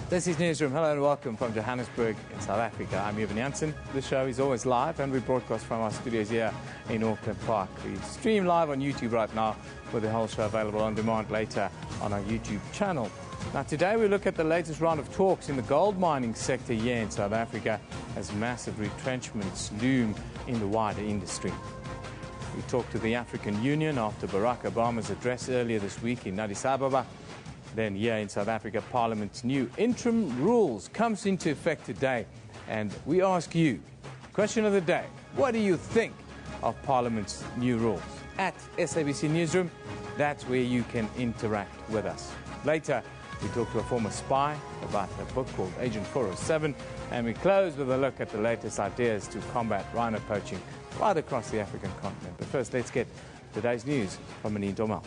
This is Newsroom. Hello and welcome from Johannesburg in South Africa. I'm Evan Jansen. The show is always live and we broadcast from our studios here in Auckland Park. We stream live on YouTube right now with the whole show available on demand later on our YouTube channel. Now today we look at the latest round of talks in the gold mining sector here in South Africa as massive retrenchments loom in the wider industry. We talk to the African Union after Barack Obama's address earlier this week in Addis Ababa. Then here in South Africa, Parliament's new interim rules comes into effect today. And we ask you, question of the day, what do you think of Parliament's new rules? At SABC Newsroom, that's where you can interact with us. Later, we talk to a former spy about a book called Agent 407. And we close with a look at the latest ideas to combat rhino poaching right across the African continent. But first, let's get today's news from Anine Dormel.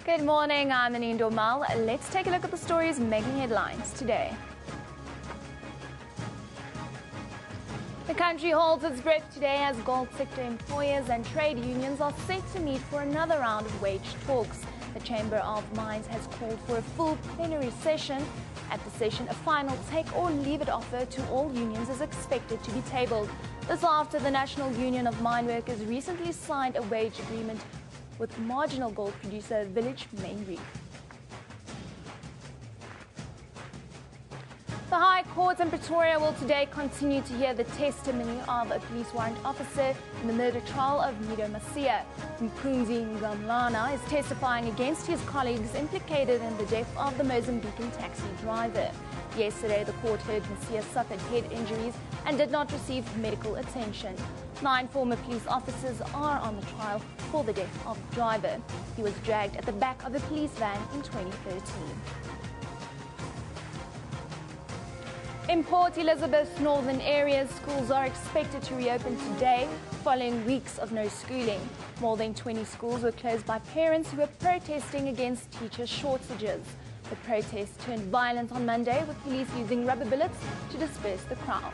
Good morning, I'm Anine Dormel. Let's take a look at the stories making headlines today. The country holds its breath today as gold sector employers and trade unions are set to meet for another round of wage talks. The Chamber of Mines has called for a full plenary session. At the session, a final take-or-leave-it offer to all unions is expected to be tabled. This after the National Union of Mine Workers recently signed a wage agreement with marginal gold producer Village Main Reef. The High Court in Pretoria will today continue to hear the testimony of a police warrant officer in the murder trial of Nido Masia. Mpunzi Ngamlana is testifying against his colleagues implicated in the death of the Mozambican taxi driver. Yesterday, the court heard Masia suffered head injuries and did not receive medical attention. 9 former police officers are on the trial for the death of the driver. He was dragged at the back of a police van in 2013. In Port Elizabeth's northern areas, schools are expected to reopen today following weeks of no schooling. More than 20 schools were closed by parents who were protesting against teacher shortages. The protest turned violent on Monday, with police using rubber bullets to disperse the crowd.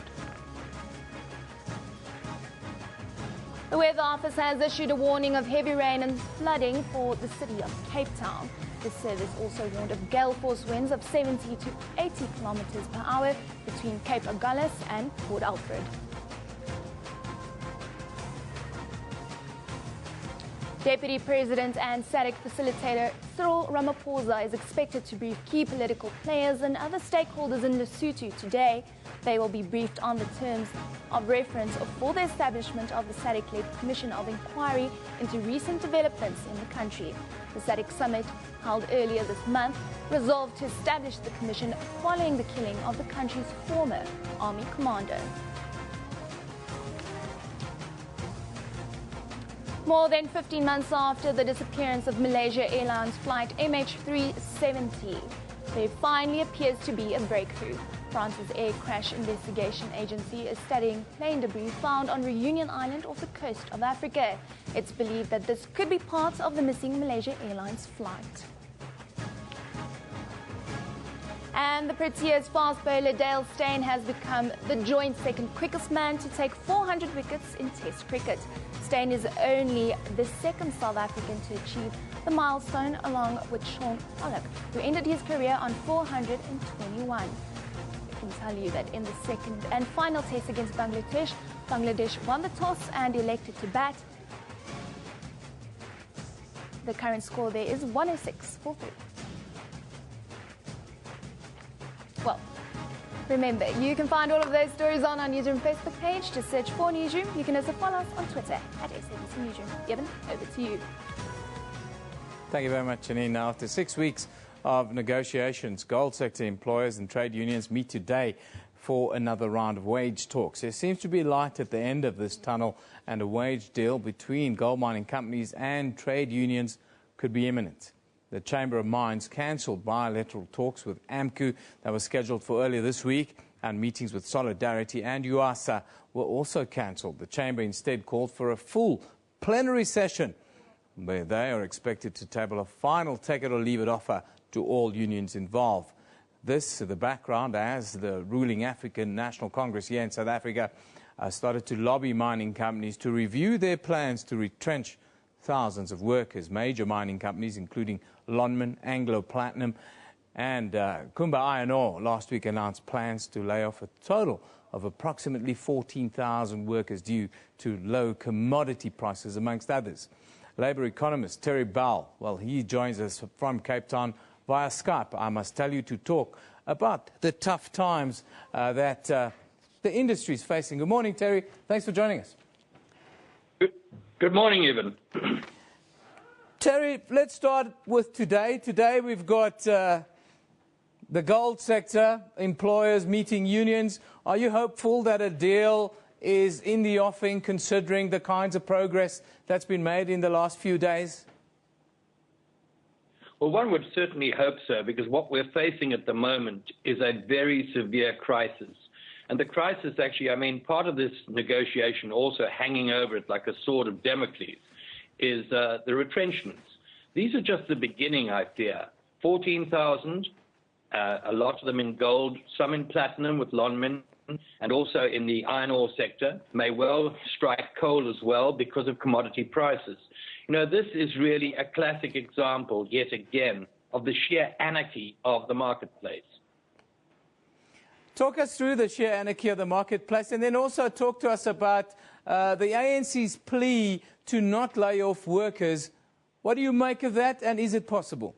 The Weather Office has issued a warning of heavy rain and flooding for the city of Cape Town. The service also warned of gale force winds of 70 to 80 kilometers per hour between Cape Agulhas and Port Alfred. Deputy President and SADC facilitator Cyril Ramaphosa is expected to brief key political players and other stakeholders in Lesotho today. They will be briefed on the terms of reference for the establishment of the SADC-led Commission of Inquiry into recent developments in the country. The SADC summit, held earlier this month, resolved to establish the commission following the killing of the country's former army commander. More than 15 months after the disappearance of Malaysia Airlines flight MH370, there finally appears to be a breakthrough. France's Air Crash Investigation Agency is studying plane debris found on Reunion Island off the coast of Africa. It's believed that this could be part of the missing Malaysia Airlines flight. And the Proteas fast bowler Dale Steyn has become the joint second quickest man to take 400 wickets in Test cricket. Steyn is only the second South African to achieve the milestone, along with Shaun Pollock, who ended his career on 421. I can tell you that in the second and final test against Bangladesh, Bangladesh won the toss and elected to bat. The current score there is 106 for 3. Well, remember, you can find all of those stories on our Newsroom Facebook page. Just search for Newsroom. You can also follow us on Twitter at SABC Newsroom. Evan, over to you. Thank you very much, Janine. Now, after 6 weeks of negotiations, gold sector employers and trade unions meet today for another round of wage talks. There seems to be light at the end of this tunnel, and a wage deal between gold mining companies and trade unions could be imminent. The Chamber of Mines cancelled bilateral talks with AMCU that were scheduled for earlier this week, and meetings with Solidarity and UASA were also cancelled. The Chamber instead called for a full plenary session where they are expected to table a final take-it-or-leave-it offer to all unions involved. This is the background as the ruling African National Congress here in South Africa started to lobby mining companies to review their plans to retrench thousands of workers. Major mining companies, including Lonmin, Anglo Platinum, and Kumba Iron Ore, last week announced plans to lay off a total of approximately 14,000 workers due to low commodity prices, amongst others. Labour economist Terry Bell, well, he joins us from Cape Town via Skype, I must tell you, to talk about the tough times that the industry is facing. Good morning, Terry. Thanks for joining us. Good morning, Evan. Terry, let's start with today. Today we've got the gold sector, employers meeting unions. Are you hopeful that a deal is in the offing, considering the kinds of progress that's been made in the last few days? Well, one would certainly hope so, because what we're facing at the moment is a very severe crisis. And the crisis actually, I mean, part of this negotiation also hanging over it like a sword of Damocles is the retrenchments. These are just the beginning, I fear. 14,000, a lot of them in gold, some in platinum with Lonmin, and also in the iron ore sector, may well strike coal as well because of commodity prices. You know, this is really a classic example, yet again, of the sheer anarchy of the marketplace. Talk us through the sheer anarchy of the marketplace, and then also talk to us about the ANC's plea to not lay off workers. What do you make of that, and is it possible?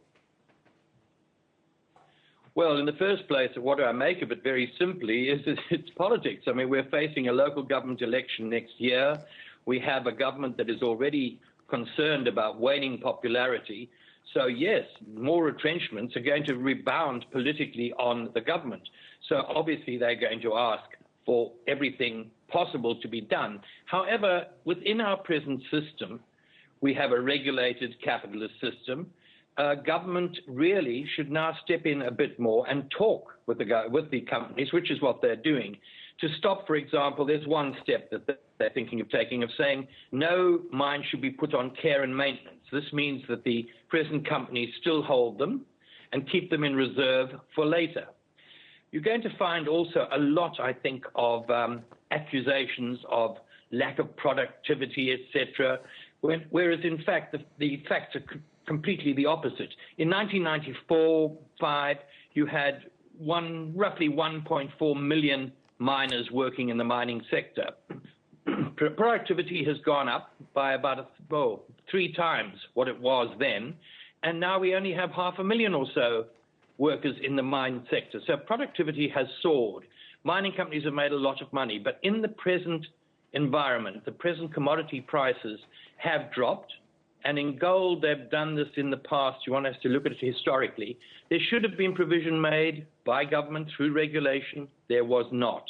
Well, in the first place, what do I make of it very simply is that it's politics. I mean, we're facing a local government election next year. We have a government that is already concerned about waning popularity. So, yes, more retrenchments are going to rebound politically on the government. So, obviously, they're going to ask for everything possible to be done. However, within our present system, we have a regulated capitalist system. Government really should now step in a bit more and talk with the companies, which is what they're doing, to stop, for example, there's one step that they're thinking of taking, of saying no mine should be put on care and maintenance. This means that the present companies still hold them and keep them in reserve for later. You're going to find also a lot, I think, of accusations of lack of productivity, etc., whereas, in fact, the facts are completely the opposite. In 1994-5, you had roughly 1.4 million miners working in the mining sector. Productivity has gone up by about 3 times what it was then, and now we only have 500,000 or so workers in the mine sector. So productivity has soared. Mining companies have made a lot of money, but in the present environment, the present commodity prices have dropped. And in gold, they've done this in the past. You want us to look at it historically. There should have been provision made by government through regulation. There was not.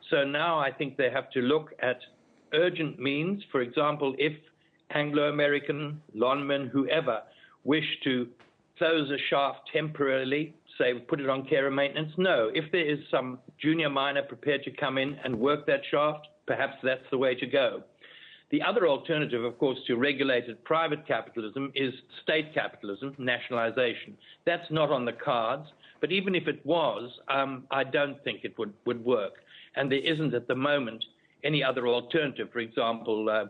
So now I think they have to look at urgent means. For example, if Anglo-American, Lonmin, whoever, wish to close a shaft temporarily, say put it on care and maintenance, no. If there is some junior miner prepared to come in and work that shaft, perhaps that's the way to go. The other alternative, of course, to regulated private capitalism is state capitalism, nationalization. That's not on the cards, but even if it was, I don't think it would work. And there isn't at the moment any other alternative. For example,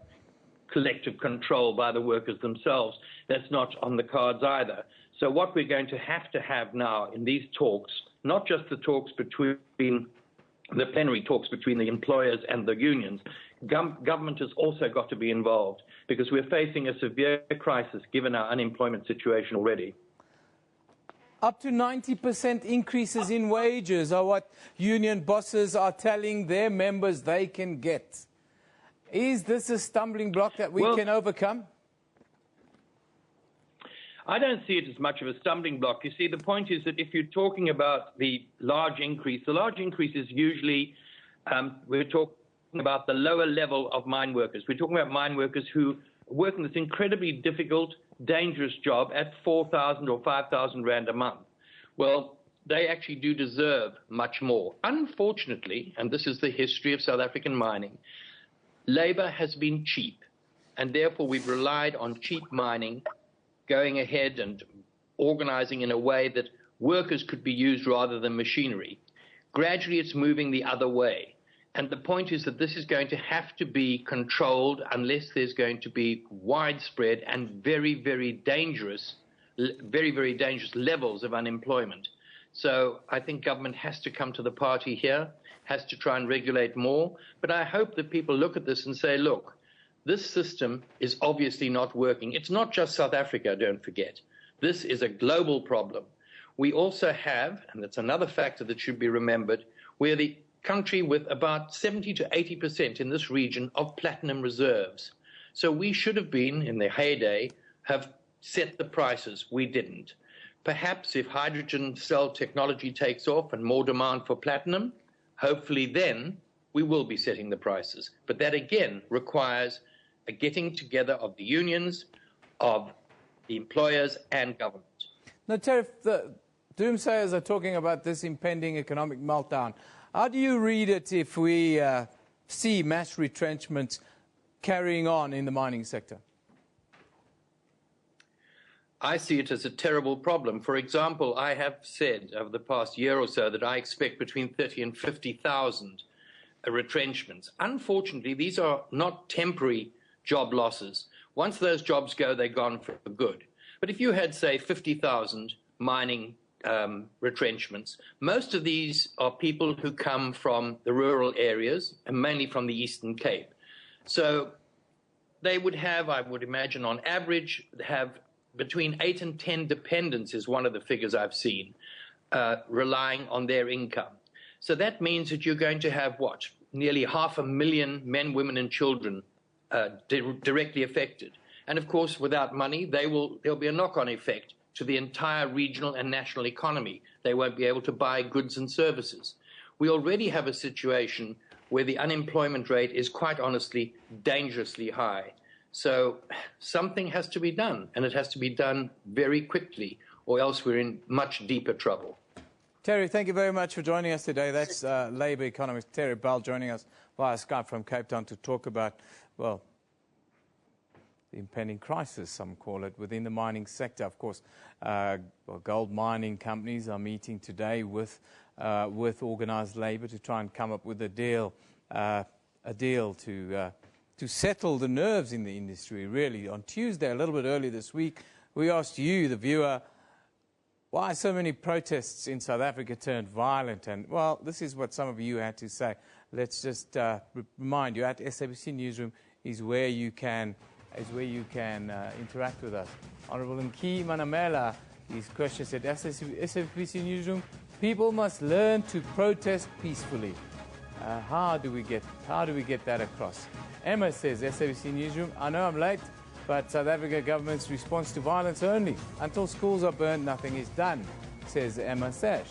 collective control by the workers themselves. That's not on the cards either. So what we're going to have now in these talks, not just the talks between the plenary talks between the employers and the unions, government has also got to be involved, because we're facing a severe crisis given our unemployment situation already. Up to 90% increases in wages are what union bosses are telling their members they can get. Is this a stumbling block that we can overcome? I don't see it as much of a stumbling block. You see, the point is that if you're talking about the large increase is usually, we're talking about the lower level of mine workers. We're talking about mine workers who work in this incredibly difficult, dangerous job at 4,000 or 5,000 rand a month. Well, they actually do deserve much more. Unfortunately, and this is the history of South African mining, labor has been cheap, and therefore we've relied on cheap mining, going ahead and organizing in a way that workers could be used rather than machinery. Gradually, it's moving the other way. And the point is that this is going to have to be controlled unless there's going to be widespread and very, very dangerous levels of unemployment. So I think government has to come to the party here, has to try and regulate more. But I hope that people look at this and say, look, this system is obviously not working. It's not just South Africa, don't forget. This is a global problem. We also have, and that's another factor that should be remembered, we're the country with about 70 to 80% in this region of platinum reserves. So we should have been, in the heyday, have set the prices. We didn't. Perhaps if hydrogen cell technology takes off and more demand for platinum, hopefully then we will be setting the prices. But that again requires a getting together of the unions, of the employers and government. Now, Terry, the doomsayers are talking about this impending economic meltdown. How do you read it if we see mass retrenchments carrying on in the mining sector? I see it as a terrible problem. For example, I have said over the past year or so that I expect between 30 and 50,000 retrenchments. Unfortunately, these are not temporary job losses. Once those jobs go, they're gone for good. But if you had, say, 50,000 mining retrenchments, most of these are people who come from the rural areas and mainly from the Eastern Cape. So they would have, I would imagine, on average, have between 8 and 10 dependents is one of the figures I've seen, relying on their income. So that means that you're going to have, what, nearly 500,000 men, women, and children directly affected. And of course, without money, there'll be a knock-on effect to the entire regional and national economy. They won't be able to buy goods and services. We already have a situation where the unemployment rate is quite honestly dangerously high. So something has to be done, and it has to be done very quickly, or else we're in much deeper trouble. Terry, thank you very much for joining us today. That's Labour economist Terry Bell joining us via Skype from Cape Town to talk about, well, the impending crisis, some call it, within the mining sector. Of course, gold mining companies are meeting today with organised labour to try and come up with a deal to settle the nerves in the industry, really. On Tuesday, a little bit early this week, we asked you, the viewer, why so many protests in South Africa turned violent. And, well, this is what some of you had to say. Let's just remind you, at SABC Newsroom is where you can interact with us. Honourable Nki Manamela, his question said, SABC Newsroom, people must learn to protest peacefully. How do we get that across? Emma says, SABC Newsroom, I know I'm late, but South Africa government's response to violence only. Until schools are burned, nothing is done, says Emma Sash.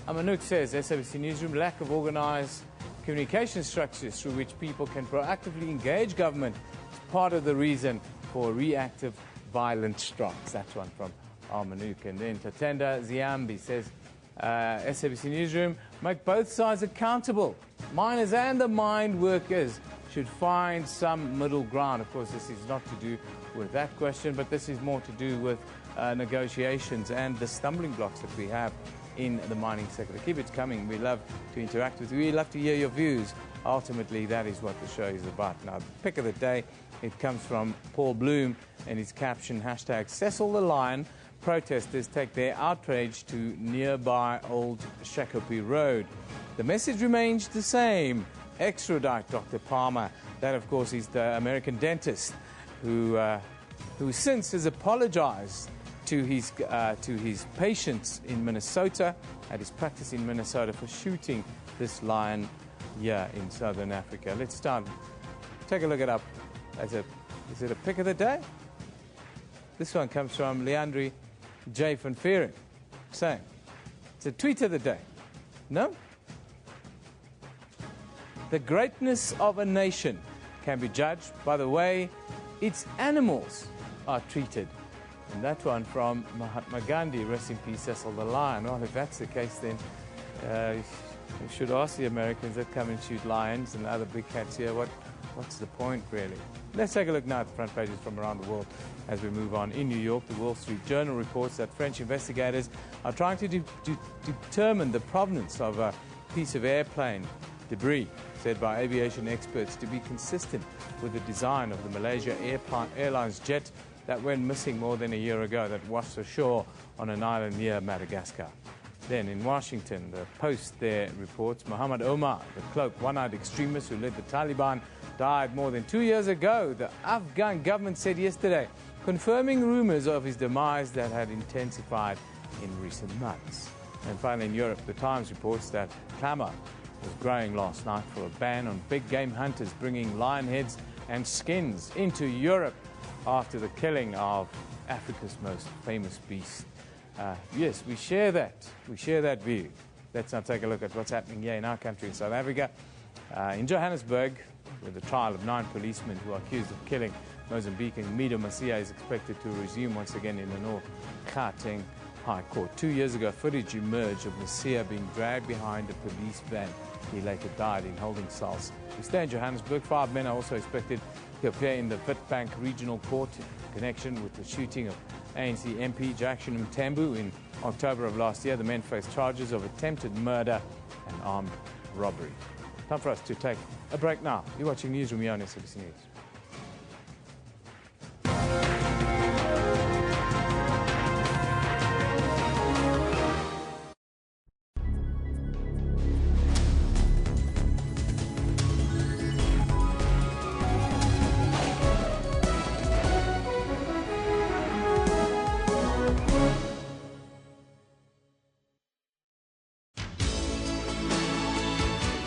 Amanuk says, SABC Newsroom, lack of organised communication structures through which people can proactively engage government is part of the reason for reactive violent strikes. That's one from Amanuk. And then Tatenda Ziambi says, SABC Newsroom, make both sides accountable. Miners and the mine workers should find some middle ground. Of course, this is not to do with that question, but this is more to do with negotiations and the stumbling blocks that we have in the mining sector. Keep it coming. We love to interact with you. We love to hear your views. Ultimately, that is what the show is about. Now, the pick of the day, it comes from Paul Bloom and his caption, hashtag Cecil the Lion. Protesters take their outrage to nearby Old Shakopee Road. The message remains the same. Extradite Dr. Palmer. That, of course, is the American dentist who since has apologized to his patients in Minnesota, at his practice in Minnesota, for shooting this lion here in southern Africa. Let's start. Take a look at up. Is it a pick of the day? This one comes from Leandri J. van Veeren saying, it's a tweet of the day. No? The greatness of a nation can be judged by the way its animals are treated. And that one from Mahatma Gandhi, rest in peace, Cecil the Lion. Well, if that's the case, then you should ask the Americans that come and shoot lions and other big cats here, what's the point, really? Let's take a look now at the front pages from around the world as we move on. In New York, the Wall Street Journal reports that French investigators are trying to determine the provenance of a piece of airplane Debris, said by aviation experts to be consistent with the design of the Malaysia Airlines jet that went missing more than a year ago that washed ashore on an island near Madagascar. Then in Washington, the Post there reports Muhammad Omar, the cloaked one-eyed extremist who led the Taliban, died more than 2 years ago, the Afghan government said yesterday, confirming rumors of his demise that had intensified in recent months. And finally in Europe, the Times reports that clamour was growing last night for a ban on big game hunters bringing lion heads and skins into Europe after the killing of Africa's most famous beast. Yes, we share that view. Let's now take a look at what's happening here in our country, in South Africa. In Johannesburg, where the trial of 9 policemen who are accused of killing Mozambican Mido Masia is expected to resume once again in the North Gauteng High Court. 2 years ago, footage emerged of Masia being dragged behind a police van. He later died in holding cells. We stay in Johannesburg. 5 men are also expected to appear in the Witbank Regional Court in connection with the shooting of ANC MP Jackson Mtambu in October of last year. The men face charges of attempted murder and armed robbery. Time for us to take a break now. You're watching Newsroom here on SABC News.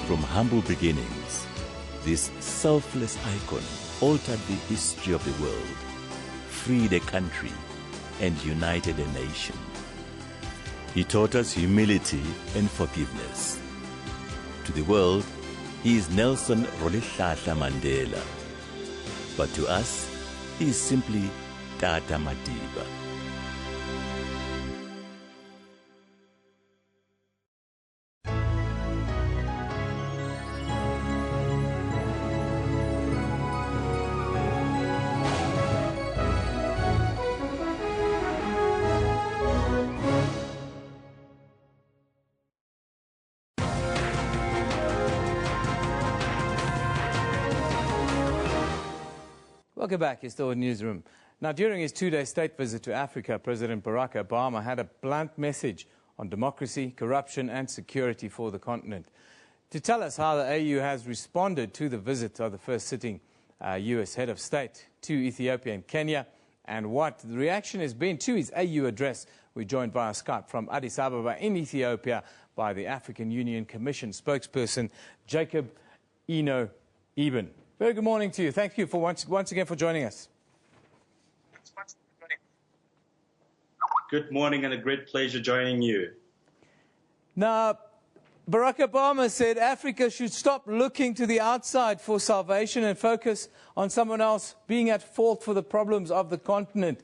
From humble beginnings, this selfless icon altered the history of the world, freed a country, and united a nation. He taught us humility and forgiveness. To the world, he is Nelson Rolihlahla Mandela. But to us, he is simply Tata Madiba. Welcome back. You're still in Newsroom. Now, during his 2-day state visit to Africa, President Barack Obama had a blunt message on democracy, corruption and security for the continent. To tell us how the AU has responded to the visit of the first sitting U.S. head of state to Ethiopia and Kenya, and what the reaction has been to his AU address, we're joined via Skype from Addis Ababa in Ethiopia by the African Union Commission spokesperson, Jacob Eno Eben. Very good morning to you. Thank you for once again for joining us. Good morning and a great pleasure joining you. Now, Barack Obama said Africa should stop looking to the outside for salvation and focus on someone else being at fault for the problems of the continent.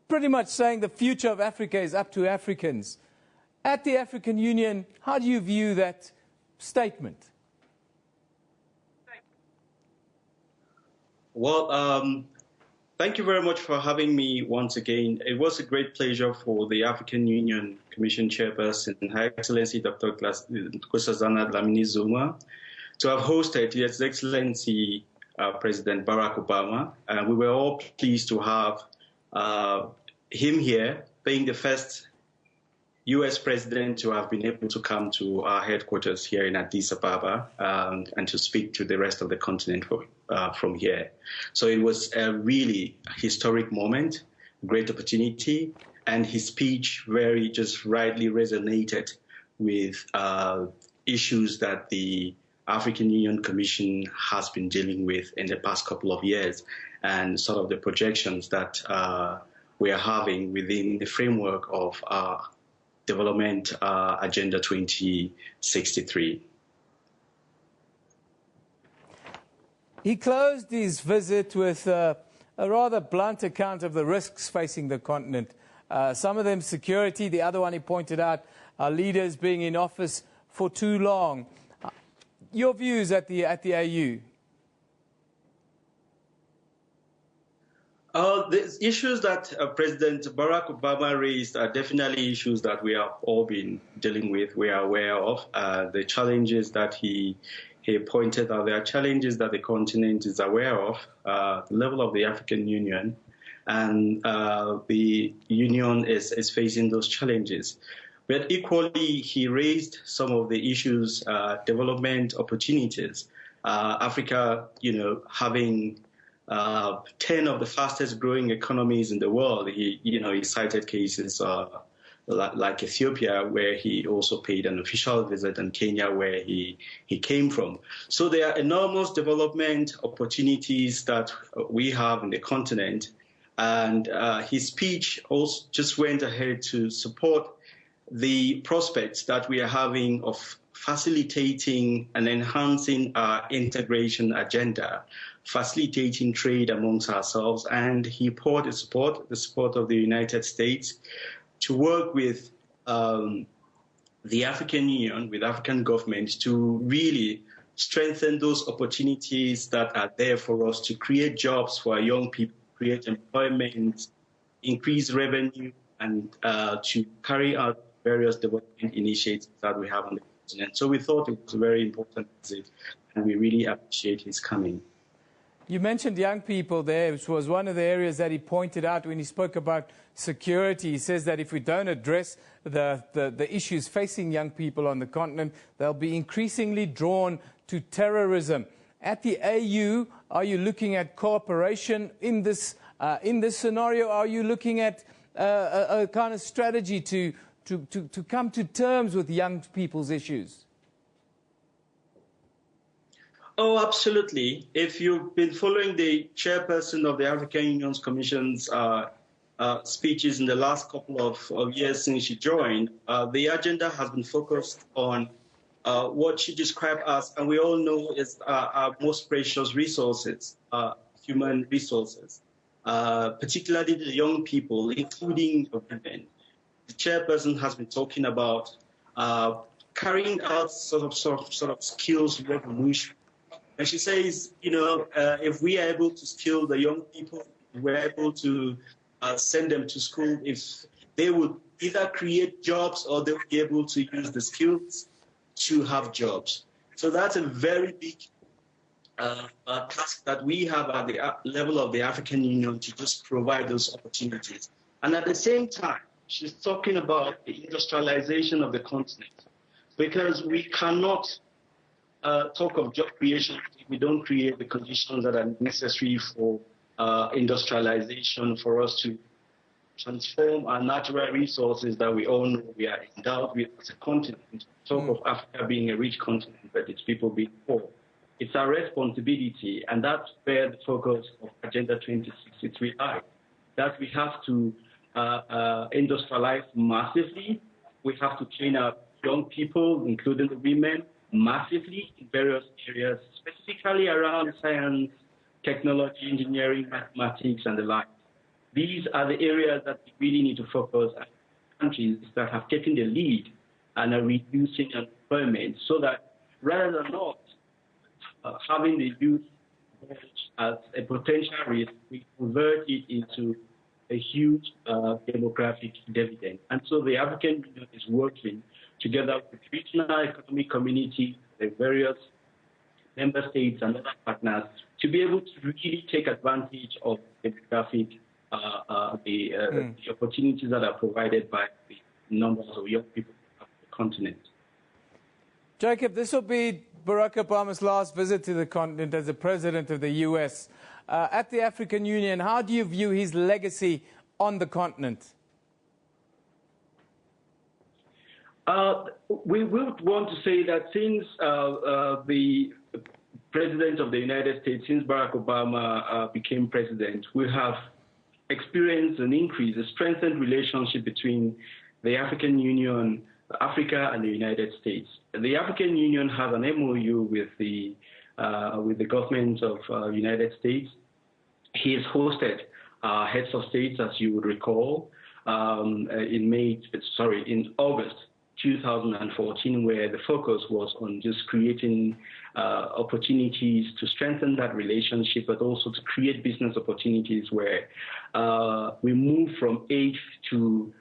Pretty much saying the future of Africa is up to Africans. At the African Union, how do you view that statement? Well, thank you very much for having me once again. It was a great pleasure for the African Union Commission Chairperson, Her Excellency Dr. Nkosazana Dlamini Zuma, to have hosted His Excellency President Barack Obama. And we were all pleased to have him here, being the first U.S. president to have been able to come to our headquarters here in Addis Ababa and to speak to the rest of the continent from here. So it was a really historic moment, great opportunity, and his speech very just rightly resonated with issues that the African Union Commission has been dealing with in the past couple of years and sort of the projections that we are having within the framework of Development Agenda 2063. He closed his visit with a rather blunt account of the risks facing the continent. Some of them security, the other one he pointed out are leaders being in office for too long. Your views at the AU? The issues that President Barack Obama raised are definitely issues that we have all been dealing with, we are aware of. The challenges that he He pointed out there are challenges that the continent is aware of, the level of the African Union, and the Union is facing those challenges. But equally, he raised some of the issues, development opportunities. Africa, having 10 of the fastest growing economies in the world. He cited cases like Ethiopia, where he also paid an official visit, and Kenya, where he came from. So there are enormous development opportunities that we have in the continent. And his speech also just went ahead to support the prospects that we are having of facilitating and enhancing our integration agenda, facilitating trade amongst ourselves. And he poured the support of the United States to work with the African Union, with African governments, to really strengthen those opportunities that are there for us to create jobs for our young people, create employment, increase revenue, and to carry out various development initiatives that we have on the continent. So we thought it was a very important visit, and we really appreciate his coming. You mentioned young people there, which was one of the areas that he pointed out when he spoke about security. He says that if we don't address the issues facing young people on the continent, they'll be increasingly drawn to terrorism. At the AU, are you looking at cooperation in this scenario? Are you looking at a kind of strategy to come to terms with young people's issues? Oh, absolutely. If you've been following the chairperson of the African Union's Commission's speeches in the last couple of years since she joined, the agenda has been focused on what she described as, and we all know, is our most precious resources, human resources, particularly the young people, including women. The chairperson has been talking about carrying out sort of skills revolution. And she says, if we are able to skill the young people, we're able to send them to school, if they would either create jobs or they'll be able to use the skills to have jobs. So that's a very big task that we have at the level of the African Union, to just provide those opportunities. And at the same time, she's talking about the industrialization of the continent, because we cannot talk of job creation if we don't create the conditions that are necessary for industrialization, for us to transform our natural resources that we all know we are endowed with as a continent. Talk of Africa being a rich continent, but its people being poor. It's our responsibility, and that's where the focus of Agenda 2063 lies, that we have to industrialize massively. We have to train our young people, including the women, massively in various areas, specifically around science, technology, engineering, mathematics, and the like. These are the areas that we really need to focus on, countries that have taken the lead and are reducing unemployment, so that rather than not having the youth as a potential risk, we convert it into a huge demographic dividend. And so the African Union is working together with regional economic community, the various member states and other partners, to be able to really take advantage of demographic, the opportunities that are provided by the numbers of young people on the continent. Jacob, this will be Barack Obama's last visit to the continent as the president of the U.S. At the African Union, how do you view his legacy on the continent? We would want to say that since the President of the United States, since Barack Obama became president, we have experienced an increase, a strengthened relationship between the African Union, Africa, and the United States. The African Union has an MOU with the government of the United States. He has hosted heads of states, as you would recall, in August 2014, where the focus was on just creating opportunities to strengthen that relationship, but also to create business opportunities where we move from aid to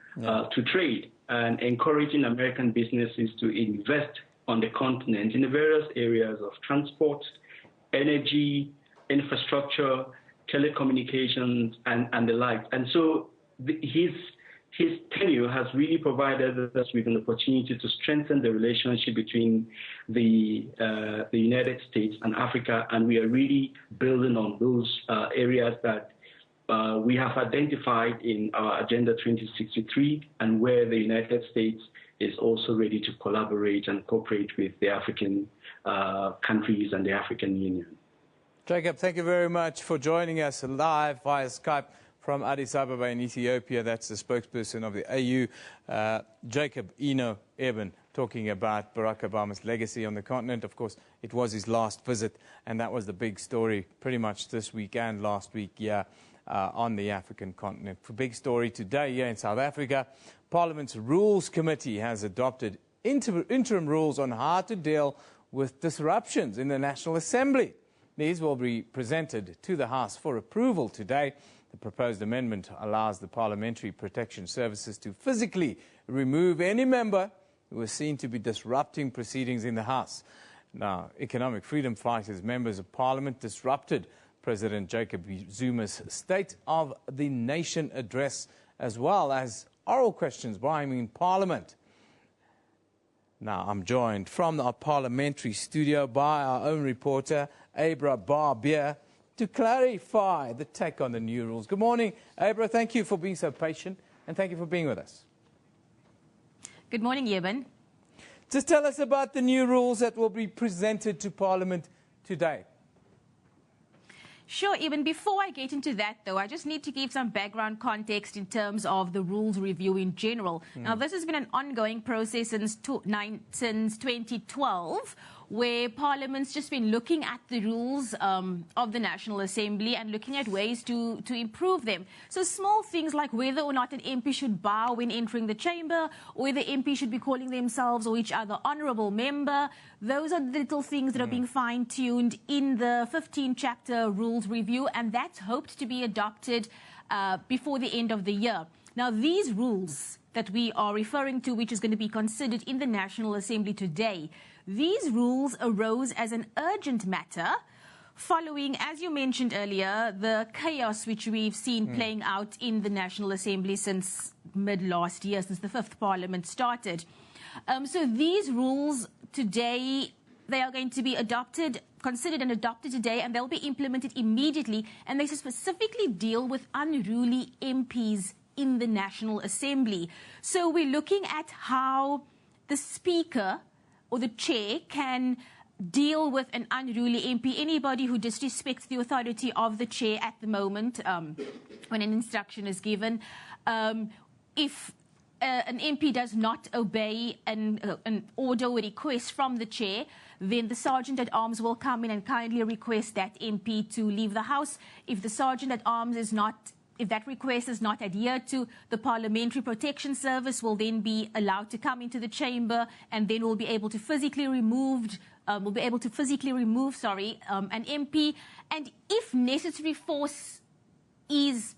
trade, and encouraging American businesses to invest on the continent in the various areas of transport, energy, infrastructure, telecommunications, and the like. And so his tenure has really provided us with an opportunity to strengthen the relationship between the United States and Africa, and we are really building on those areas that we have identified in our Agenda 2063, and where the United States is also ready to collaborate and cooperate with the African countries and the African Union. Jacob, thank you very much for joining us live via Skype from Addis Ababa in Ethiopia. That's the spokesperson of the AU, Jacob Eno Eben, talking about Barack Obama's legacy on the continent. Of course, it was his last visit, and that was the big story pretty much this week and last week, on the African continent. The big story today here in South Africa, Parliament's Rules Committee has adopted interim rules on how to deal with disruptions in the National Assembly. These will be presented to the House for approval today. The proposed amendment allows the Parliamentary Protection Services to physically remove any member who is seen to be disrupting proceedings in the House. Now, economic freedom fighters, members of Parliament, disrupted President Jacob Zuma's State of the Nation address, as well as oral questions by him in Parliament. Now, I'm joined from our parliamentary studio by our own reporter, Abra Barbier, to clarify the take on the new rules. Good morning, Abra. Thank you for being so patient, and thank you for being with us. Good morning, Yeben. Just tell us about the new rules that will be presented to Parliament today. Sure, even before I get into that, though, I just need to give some background context in terms of the rules review in general. Now, this has been an ongoing process since 2012, where Parliament's just been looking at the rules of the National Assembly and looking at ways to improve them. So small things like whether or not an MP should bow when entering the chamber, or whether MP should be calling themselves or each other honourable member. Those are the little things that are being fine-tuned in the 15-chapter rules review, and that's hoped to be adopted before the end of the year. Now, these rules that we are referring to, which is going to be considered in the National Assembly today, these rules arose as an urgent matter following, as you mentioned earlier, the chaos which we've seen playing out in the National Assembly since mid-last year, since the 5th Parliament started. So these rules today, they are going to be considered and adopted today, and they'll be implemented immediately, and they specifically deal with unruly MPs in the National Assembly. So we're looking at how the Speaker or the Chair can deal with an unruly MP, anybody who disrespects the authority of the Chair at the moment when an instruction is given. If an MP does not obey an order or request from the Chair, then the Sergeant-at-Arms will come in and kindly request that MP to leave the House. If the Sergeant-at-Arms if that request is not adhered to, the Parliamentary Protection Service will then be allowed to come into the chamber, and then will be able to physically remove an MP. And if necessary force is,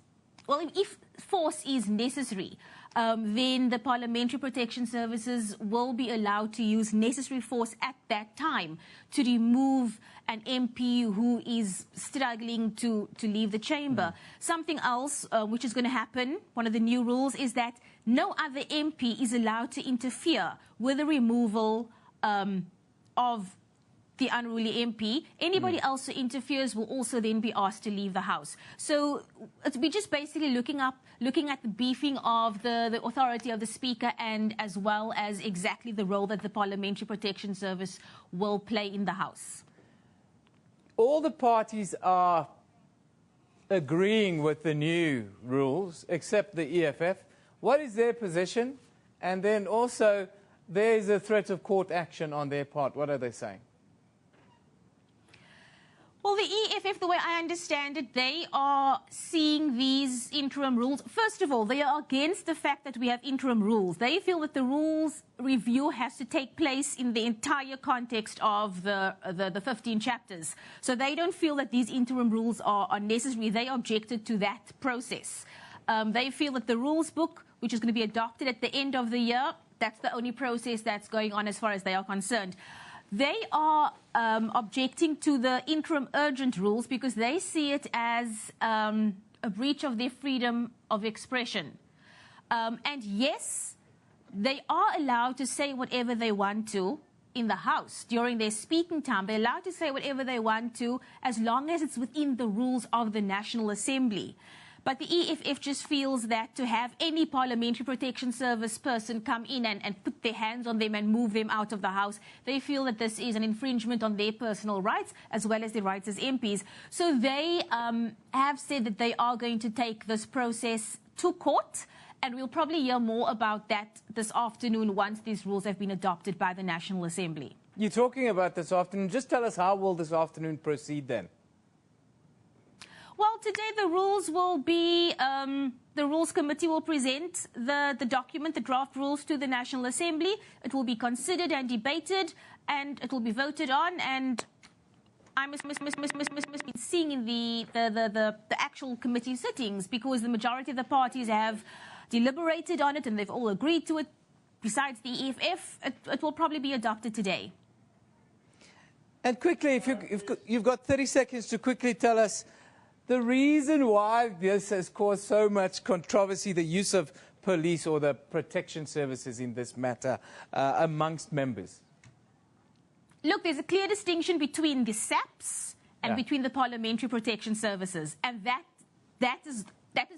if force is necessary, then the Parliamentary Protection Services will be allowed to use necessary force at that time to remove an MP who is struggling to leave the chamber. Something else which is going to happen, one of the new rules, is that no other MP is allowed to interfere with the removal of the unruly MP. Anybody else who interferes will also then be asked to leave the House. So we're just basically looking at the beefing of the authority of the Speaker, and as well as exactly the role that the Parliamentary Protection Service will play in the House. All the parties are agreeing with the new rules, except the EFF. What is their position? And then also, there is a threat of court action on their part. What are they saying? Well, the EFF, the way I understand it, they are seeing these interim rules. First of all, they are against the fact that we have interim rules. They feel that the rules review has to take place in the entire context of the 15 chapters. So they don't feel that these interim rules are necessary. They objected to that process. They feel that the rules book, which is going to be adopted at the end of the year, That's the only process that's going on as far as they are concerned. They are objecting to the interim urgent rules because they see it as a breach of their freedom of expression. And yes, they are allowed to say whatever they want to in the House during their speaking time. They're allowed to say whatever they want to as long as it's within the rules of the National Assembly. But the EFF just feels that to have any Parliamentary Protection Service person come in and put their hands on them and move them out of the House, they feel that this is an infringement on their personal rights as well as their rights as MPs. So they have said that they are going to take this process to court, and we'll probably hear more about that this afternoon once these rules have been adopted by the National Assembly. You're talking about this afternoon. Just tell us, how will this afternoon proceed then? Well, today the rules will be, the Rules Committee will present the document, the draft rules, to the National Assembly. It will be considered and debated, and it will be voted on, and I must be seeing in the actual committee sittings, because the majority of the parties have deliberated on it and they've all agreed to it. Besides the EFF, it will probably be adopted today. And quickly, if you've got 30 seconds to quickly tell us the reason why this has caused so much controversy, the use of police or the protection services in this matter amongst members. Look, there's a clear distinction between the SAPs and between the Parliamentary Protection Services, and that is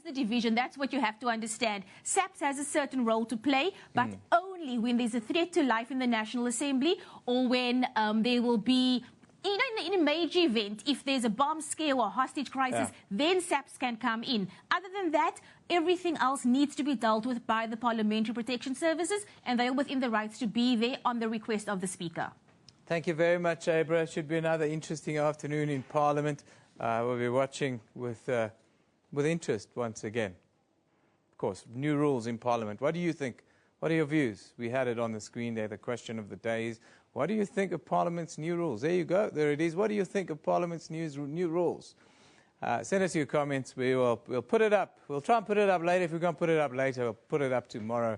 the division. That's what you have to understand. SAPS has a certain role to play, but only when there's a threat to life in the National Assembly, or when there will be, you know, in a major event, if there's a bomb scare or a hostage crisis, then SAPS can come in. Other than that, everything else needs to be dealt with by the Parliamentary Protection Services, and they are within the rights to be there on the request of the Speaker. Thank you very much, Abra. It should be another interesting afternoon in Parliament. We'll be watching with interest once again. Of course, new rules in Parliament. What do you think? What are your views? We had it on the screen there, the question of the day is, what do you think of Parliament's new rules? There you go, there it is. What do you think of Parliament's new rules? Send us your comments. We'll put it up. We'll try and put it up later. If we can't put it up later, we'll put it up tomorrow,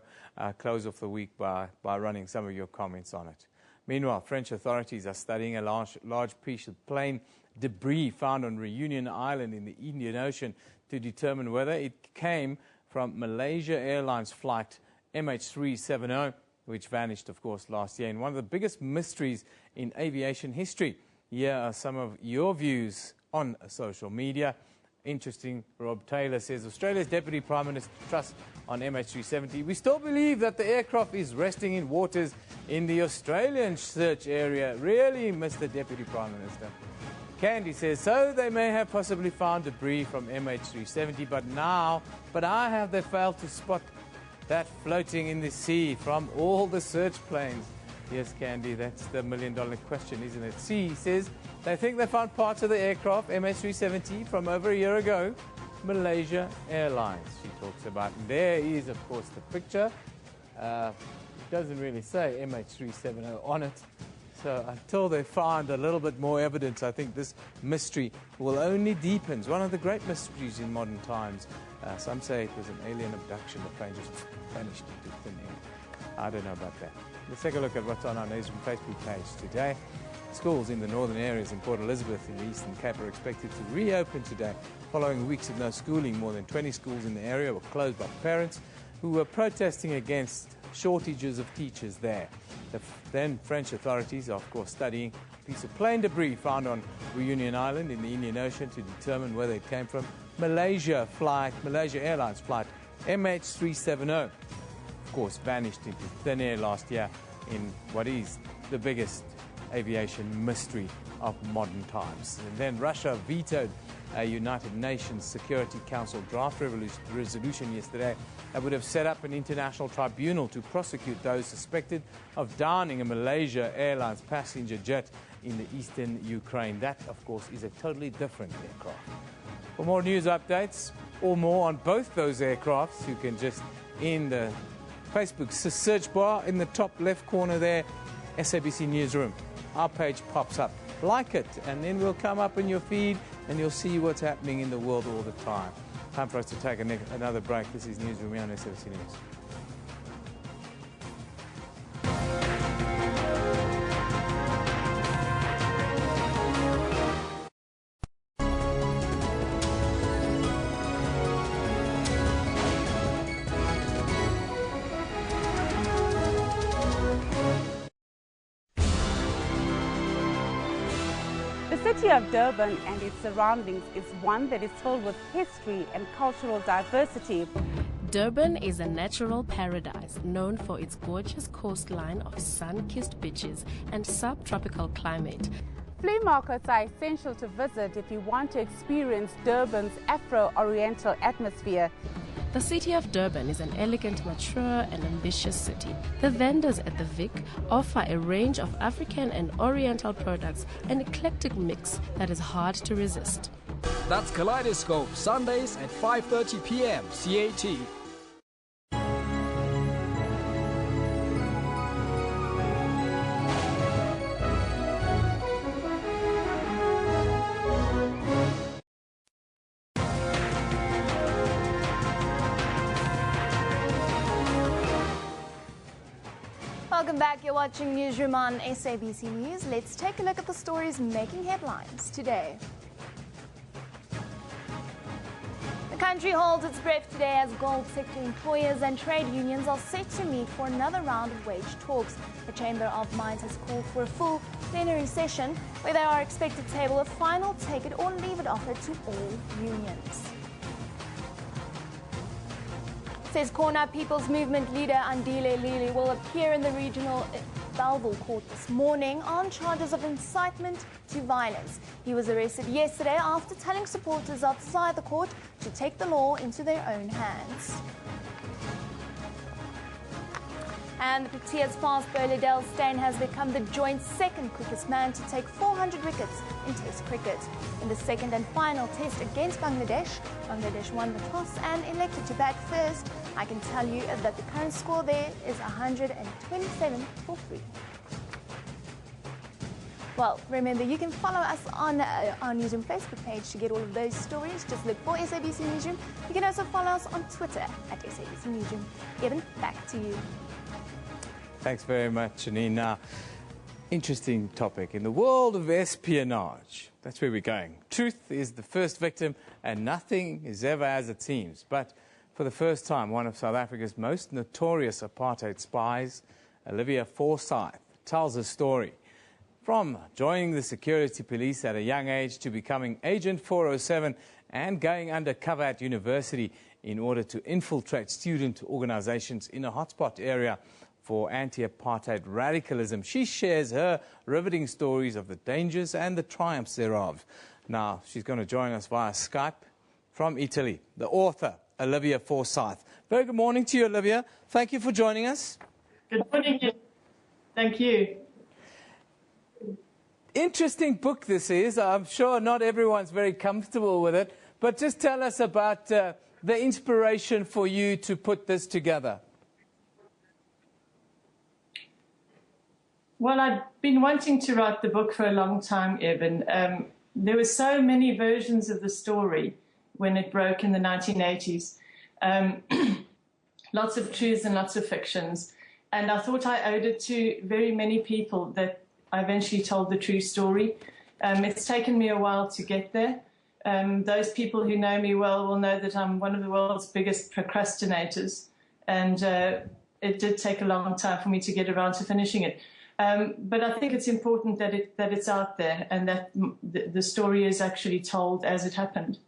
close off the week by running some of your comments on it. Meanwhile, French authorities are studying a large piece of plane debris found on Reunion Island in the Indian Ocean to determine whether it came from Malaysia Airlines flight MH370, which vanished, of course, last year in one of the biggest mysteries in aviation history. Here are some of your views on social media. Interesting, Rob Taylor says, Australia's Deputy Prime Minister trusts on MH370. We still believe that the aircraft is resting in waters in the Australian search area. Really, Mr. Deputy Prime Minister. Candy says, so they may have possibly found debris from MH370, but how have they failed to spot that floating in the sea from all the search planes? Yes, Candy, that's the million-dollar question, isn't it? C says, they think they found parts of the aircraft, MH370, from over a year ago, Malaysia Airlines, she talks about. And there is, of course, the picture. It doesn't really say MH370 on it. So until they find a little bit more evidence, I think this mystery will only deepen. It's one of the great mysteries in modern times. Some say it was an alien abduction. The plane just vanished into thin air. I don't know about that. Let's take a look at what's on our Newsroom Facebook page today. Schools in the northern areas in Port Elizabeth in the Eastern Cape are expected to reopen today. Following weeks of no schooling, more than 20 schools in the area were closed by parents who were protesting against shortages of teachers there. The then French authorities are, of course, studying a piece of plane debris found on Reunion Island in the Indian Ocean to determine whether it came from Malaysia Airlines flight MH370. Of course, vanished into thin air last year in what is the biggest aviation mystery of modern times. And then Russia vetoed a United Nations Security Council draft resolution yesterday that would have set up an international tribunal to prosecute those suspected of downing a Malaysia Airlines passenger jet in the eastern Ukraine. That, of course, is a totally different aircraft. For more news updates or more on both those aircrafts, you can just, in the Facebook search bar in the top left corner there, SABC Newsroom. Our page pops up. Like it, and then we'll come up in your feed, and you'll see what's happening in the world all the time. Time for us to take another break. This is Newsroom on SABC News. city of Durban and its surroundings is one that is filled with history and cultural diversity. Durban is a natural paradise known for its gorgeous coastline of sun-kissed beaches and subtropical climate. Flea markets are essential to visit if you want to experience Durban's Afro-Oriental atmosphere. The city of Durban is an elegant, mature and ambitious city. The vendors at the Vic offer a range of African and Oriental products, an eclectic mix that is hard to resist. That's Kaleidoscope, Sundays at 5:30 p.m. CAT. Welcome back. You're watching Newsroom on SABC News. Let's take a look at the stories making headlines today. The country holds its breath today as gold sector employers and trade unions are set to meet for another round of wage talks. The Chamber of Mines has called for a full plenary session where they are expected to table a final take it or leave it offer to all unions. Says Corner People's Movement leader Andile Lili will appear in the regional Bellville court this morning on charges of incitement to violence. He was arrested yesterday after telling supporters outside the court to take the law into their own hands. And the Proteas fast bowler Dale Steyn has become the joint second quickest man to take 400 wickets in Test cricket. In the second and final Test against Bangladesh, Bangladesh won the toss and elected to bat first. I can tell you that the current score there is 127 for 3. Well, remember, you can follow us on our Newsroom Facebook page to get all of those stories. Just look for SABC Newsroom. You can also follow us on Twitter at SABC Newsroom. Evan, back to you. Thanks very much, Janine. Now, interesting topic. In the world of espionage, that's where we're going. Truth is the first victim, and nothing is ever as it seems. But for the first time, one of South Africa's most notorious apartheid spies, Olivia Forsyth, tells her story. From joining the security police at a young age to becoming Agent 407 and going undercover at university in order to infiltrate student organizations in a hotspot area for anti-apartheid radicalism. She shares her riveting stories of the dangers and the triumphs thereof. Now, she's going to join us via Skype from Italy, the author, Olivia Forsyth. Very good morning to you, Olivia. Thank you for joining us. Good morning. Thank you. Interesting book this is. I'm sure not everyone's very comfortable with it, but just tell us about the inspiration for you to put this together. Well, I've been wanting to write the book for a long time, Evan. There were so many versions of the story when it broke in the 1980s. Lots of truths and lots of fictions. And I thought I owed it to very many people that I eventually told the true story. It's taken me a while to get there. Those people who know me well will know that I'm one of the world's biggest procrastinators. And it did take a long time for me to get around to finishing it. But I think it's important that it's out there and that the story is actually told as it happened.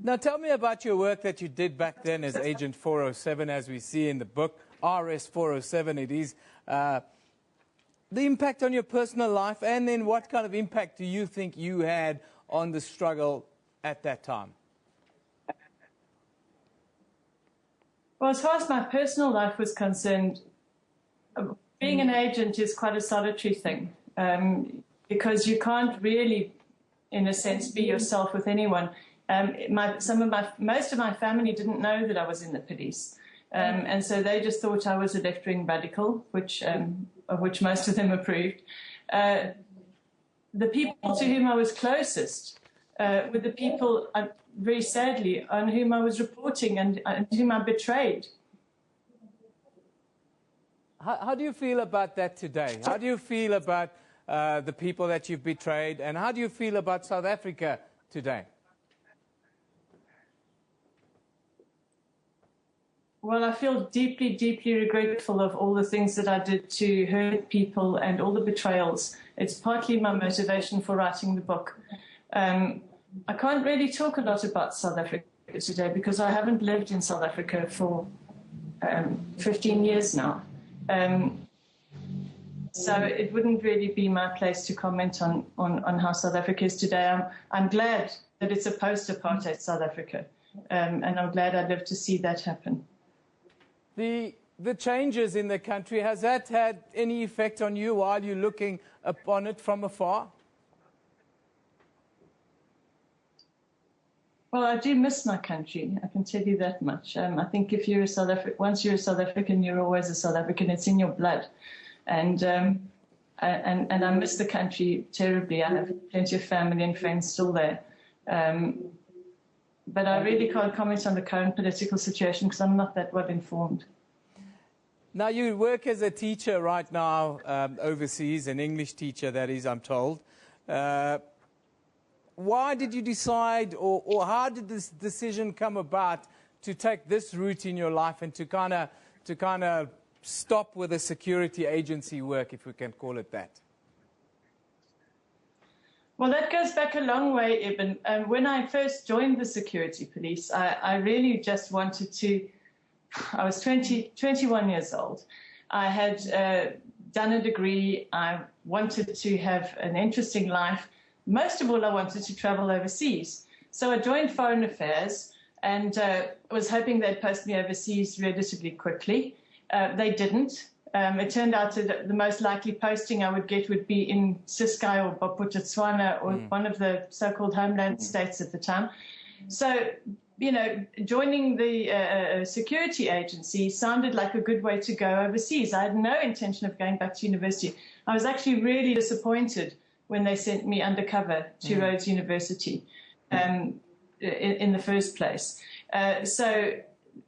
Now, tell me about your work that you did back then as Agent 407, as we see in the book, RS 407 it is. The impact on your personal life, and then what kind of impact do you think you had on the struggle at that time? Well, as far as my personal life was concerned, being an agent is quite a solitary thing because you can't really, in a sense, be yourself with anyone. Most of my family didn't know that I was in the police, and so they just thought I was a left-wing radical, of which most of them approved. The people to whom I was closest were the people, very sadly, on whom I was reporting and whom I betrayed. How do you feel about that today? How do you feel about the people that you've betrayed, and how do you feel about South Africa today? Well, I feel deeply, deeply regretful of all the things that I did to hurt people and all the betrayals it's partly my motivation for writing the book. I can't really talk a lot about South Africa today because I haven't lived in South Africa for 15 years now. So it wouldn't really be my place to comment on how South Africa is today. I'm glad that it's a post-apartheid South Africa, and I'm glad I lived to see that happen. The changes in the country, has that had any effect on you while you're looking upon it from afar? Well, I do miss my country, I can tell you that much. I think if you're once you're a South African, you're always a South African. It's in your blood. And I miss the country terribly. I have plenty of family and friends still there. But I really can't comment on the current political situation because I'm not that well informed. Now, you work as a teacher right now overseas, an English teacher, that is, I'm told. Why did you decide, or how did this decision come about to take this route in your life and to kind of stop with the security agency work, if we can call it that? Well, that goes back a long way, Eben. When I first joined the security police, I really just wanted to... I was 21 years old. I had done a degree. I wanted to have an interesting life. Most of all, I wanted to travel overseas. So I joined Foreign Affairs and was hoping they'd post me overseas relatively quickly. They didn't. It turned out that the most likely posting I would get would be in Ciskei or Botswana or one of the so-called homeland states at the time. So, you know, joining the security agency sounded like a good way to go overseas. I had no intention of going back to university. I was actually really disappointed when they sent me undercover to Rhodes University in the first place. So,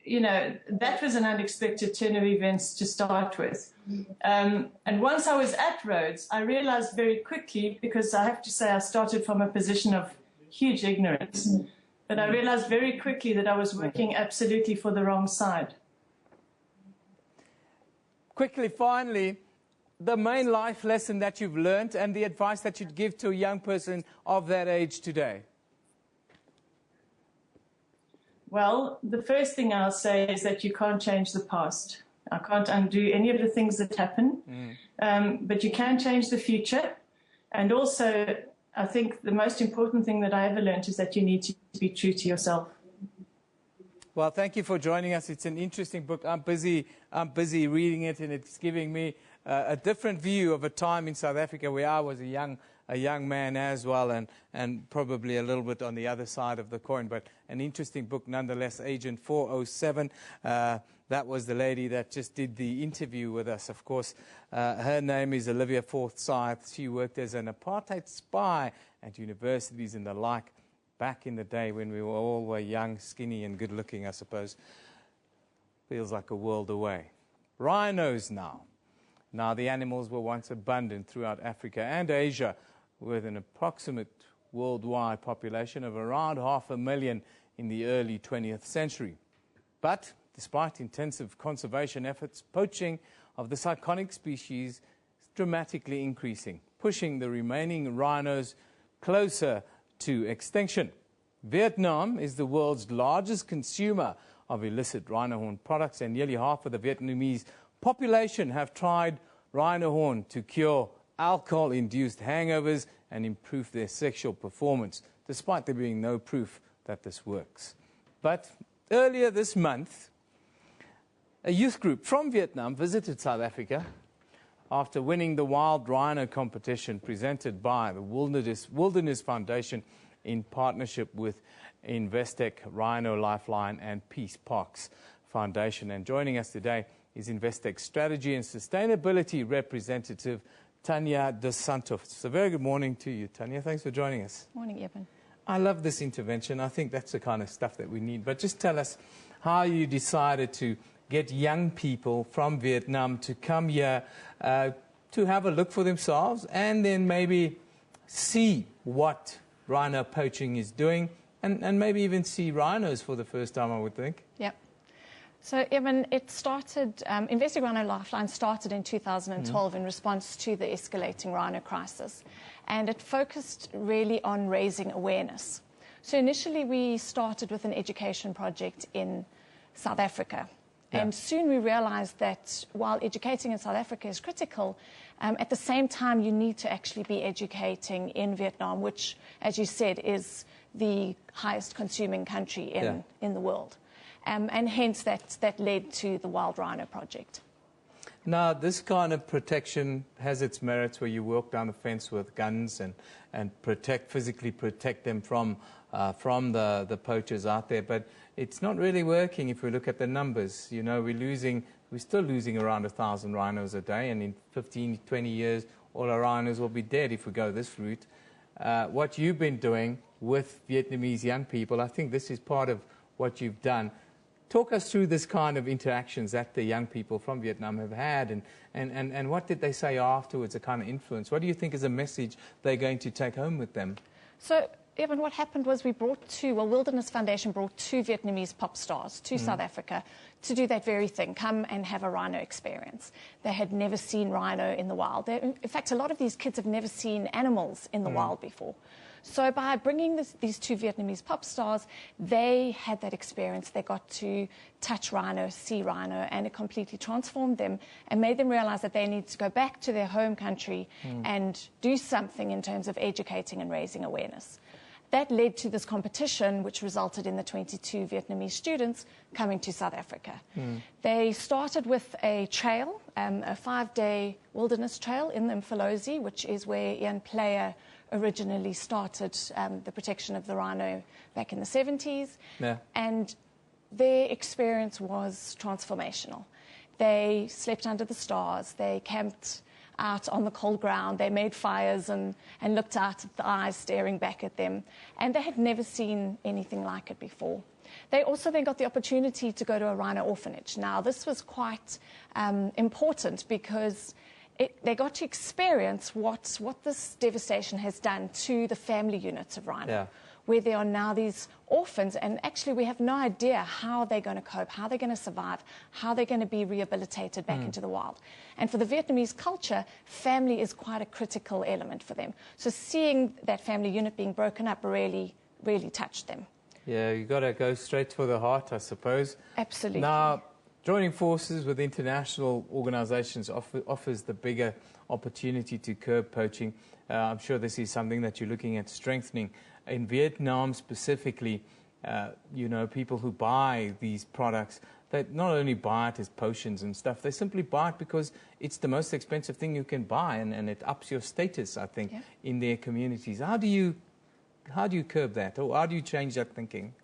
you know, that was an unexpected turn of events to start with. And once I was at Rhodes, I realized very quickly, because I have to say I started from a position of huge ignorance, but I realized very quickly that I was working absolutely for the wrong side. Quickly, finally, the main life lesson that you've learned and the advice that you'd give to a young person of that age today. Well, the first thing I'll say is that you can't change the past. I can't undo any of the things that happen, but you can change the future. And also, I think the most important thing that I ever learned is that you need to be true to yourself. Well, thank you for joining us. It's an interesting book. I'm busy reading it, and it's giving me a different view of a time in South Africa where I was a young man as well, and probably a little bit on the other side of the coin. But an interesting book nonetheless. Agent 407. That was the lady that just did the interview with us, of course. Her name is Olivia Forsyth. She worked as an apartheid spy at universities and the like back in the day when we all were young, skinny, and good-looking, I suppose. Feels like a world away. Rhinos now. Now, the animals were once abundant throughout Africa and Asia, with an approximate worldwide population of around 500,000 in the early 20th century. But despite intensive conservation efforts, poaching of this iconic species is dramatically increasing, pushing the remaining rhinos closer to extinction. Vietnam is the world's largest consumer of illicit rhino horn products, and nearly half of the Vietnamese population have tried rhino horn to cure alcohol-induced hangovers and improve their sexual performance, despite there being no proof that this works. But earlier this month, a youth group from Vietnam visited South Africa after winning the Wild Rhino competition presented by the Wilderness Foundation in partnership with Investec, Rhino Lifeline and Peace Parks Foundation. And joining us today is Investec Strategy and Sustainability Representative Tanya Dos Santos. A very good morning to you, Tanya. Thanks for joining us. Morning, Evan. I love this intervention. I think that's the kind of stuff that we need. But just tell us how you decided to get young people from Vietnam to come here to have a look for themselves and then maybe see what rhino poaching is doing and maybe even see rhinos for the first time, I would think. Yep. So, Evan, it started, Investing Rhino Lifeline started in 2012 in response to the escalating rhino crisis. And it focused really on raising awareness. So initially we started with an education project in South Africa. Yeah. And soon we realized that while educating in South Africa is critical, at the same time you need to actually be educating in Vietnam, which, as you said, is the highest consuming country in the world. And hence that led to the Wild Rhino Project. Now, this kind of protection has its merits where you walk down the fence with guns and physically protect them from the poachers out there. But it's not really working if we look at the numbers. You know, we're still losing around 1,000 rhinos a day, and in 15, 20 years, all our rhinos will be dead if we go this route. What you've been doing with Vietnamese young people, I think this is part of what you've done. Talk us through this kind of interactions that the young people from Vietnam have had, and what did they say afterwards, the kind of influence? What do you think is a message they're going to take home with them? So, Evan, what happened was Wilderness Foundation brought 2 Vietnamese pop stars to South Africa to do that very thing, come and have a rhino experience. They had never seen rhino in the wild. In fact, a lot of these kids have never seen animals in the wild before. So by bringing these 2 Vietnamese pop stars, they had that experience. They got to touch rhino, see rhino, and it completely transformed them and made them realize that they need to go back to their home country and do something in terms of educating and raising awareness. That led to this competition, which resulted in the 22 Vietnamese students coming to South Africa. They started with a trail, a 5-day wilderness trail in the Mfolozi, which is where Ian Player originally started the protection of the rhino back in the 70s. Yeah. And their experience was transformational. They slept under the stars. They camped out on the cold ground. They made fires and looked out at the eyes staring back at them. And they had never seen anything like it before. They also then got the opportunity to go to a rhino orphanage. Now, this was quite important because they got to experience what this devastation has done to the family units of rhino, where there are now these orphans, and actually we have no idea how they're going to cope, how they're going to survive, how they're going to be rehabilitated back into the wild. And for the Vietnamese culture, family is quite a critical element for them. So seeing that family unit being broken up really, really touched them. Yeah, you've got to go straight for the heart, I suppose. Absolutely. Now, joining forces with international organizations offers the bigger opportunity to curb poaching. I'm sure this is something that you're looking at strengthening. In Vietnam specifically, you know, people who buy these products, they not only buy it as potions and stuff, they simply buy it because it's the most expensive thing you can buy, and it ups your status, I think, in their communities. How do you curb that, or how do you change that thinking?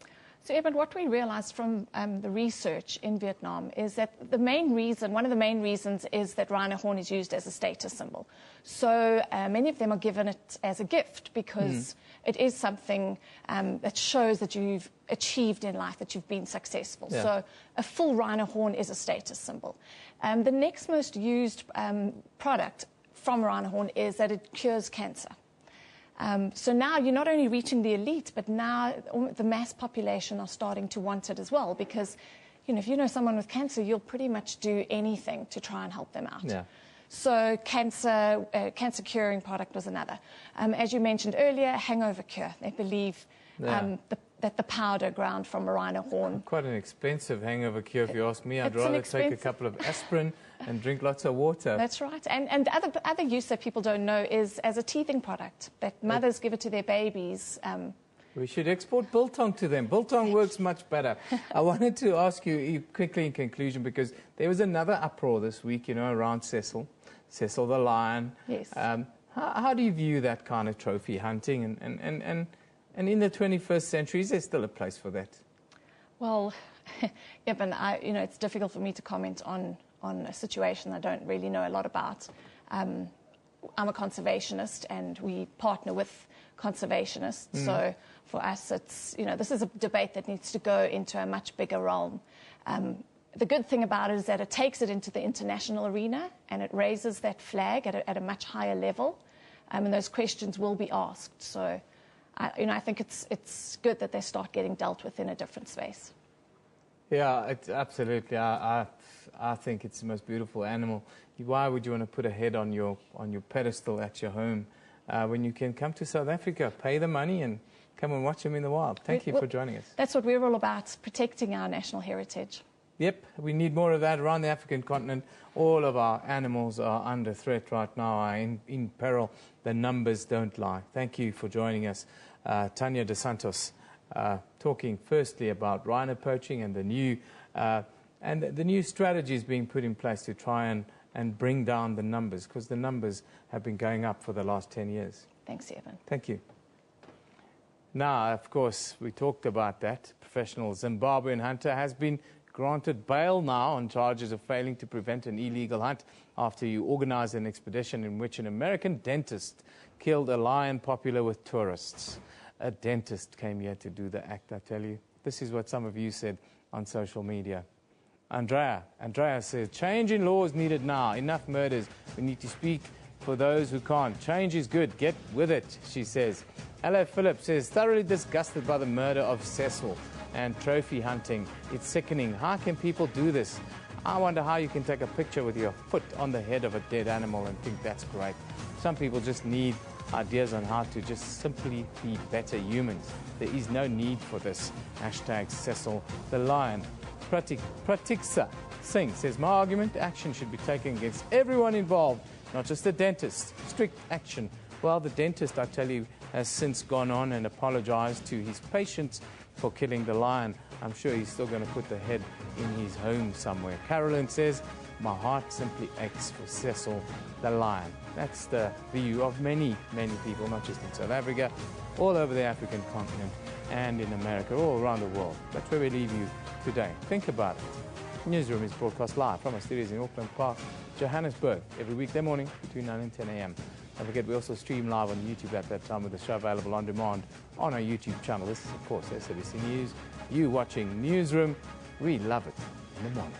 So, Evan, what we realized from the research in Vietnam is that one of the main reasons is that rhino horn is used as a status symbol. So many of them are given it as a gift because it is something that shows that you've achieved in life, that you've been successful. Yeah. So a full rhino horn is a status symbol. The next most used product from rhino horn is that it cures cancer. So now you're not only reaching the elite, but now the mass population are starting to want it as well, because, you know, if you know someone with cancer, you'll pretty much do anything to try and help them out. Yeah. So cancer curing product was another. As you mentioned earlier, hangover cure. They believe that the powder ground from a rhino horn. Quite an expensive hangover cure, if you ask me. I'd rather take a couple of aspirin and drink lots of water. That's right. And the other use that people don't know is as a teething product, that mothers give it to their babies. We should export biltong to them. Biltong works much better. I wanted to ask you quickly in conclusion, because there was another uproar this week, you know, around Cecil the lion. Yes. How do you view that kind of trophy hunting? And in the 21st century, is there still a place for that? Well, Evan, you know, it's difficult for me to comment on a situation I don't really know a lot about. I'm a conservationist, and we partner with conservationists. So for us, it's, you know, this is a debate that needs to go into a much bigger realm. The good thing about it is that it takes it into the international arena, and it raises that flag at a much higher level, and those questions will be asked. So, you know, I think it's good that they start getting dealt with in a different space. Yeah, absolutely. I think it's the most beautiful animal. Why would you want to put a head on your pedestal at your home when you can come to South Africa, pay the money, and come and watch them in the wild? Thank you for joining us. That's what we're all about, protecting our national heritage. Yep, we need more of that around the African continent. All of our animals are under threat right now, are in peril. The numbers don't lie. Thank you for joining us. Tanya De Santos, talking firstly about rhino poaching and the new strategies being put in place to try and bring down the numbers, because the numbers have been going up for the last 10 years. Thanks, Evan. Thank you. Now, of course, we talked about that. Professional Zimbabwean hunter has been granted bail now on charges of failing to prevent an illegal hunt after he organized an expedition in which an American dentist killed a lion popular with tourists. A dentist came here to do the act, I tell you. This is what some of you said on social media. Andrea says, change in law is needed now. Enough murders. We need to speak for those who can't. Change is good. Get with it, she says. Hello Philip says, thoroughly disgusted by the murder of Cecil and trophy hunting. It's sickening. How can people do this? I wonder how you can take a picture with your foot on the head of a dead animal and think that's great. Some people just need ideas on how to just simply be better humans. There is no need for this. Hashtag Cecil the lion. Pratiksa Singh says, my argument, action should be taken against everyone involved, not just the dentist. Strict action. Well, the dentist, I tell you, has since gone on and apologized to his patients for killing the lion. I'm sure he's still going to put the head in his home somewhere. Carolyn says, my heart simply aches for Cecil the lion. That's the view of many, many people, not just in South Africa, all over the African continent and in America, all around the world. That's where we leave you today. Think about it. Newsroom is broadcast live from our studios in Auckland Park, Johannesburg, every weekday morning between 9 and 10 a.m. Don't forget, we also stream live on YouTube at that time with the show available on demand on our YouTube channel. This is, of course, SABC News. You watching Newsroom. We love it in the morning.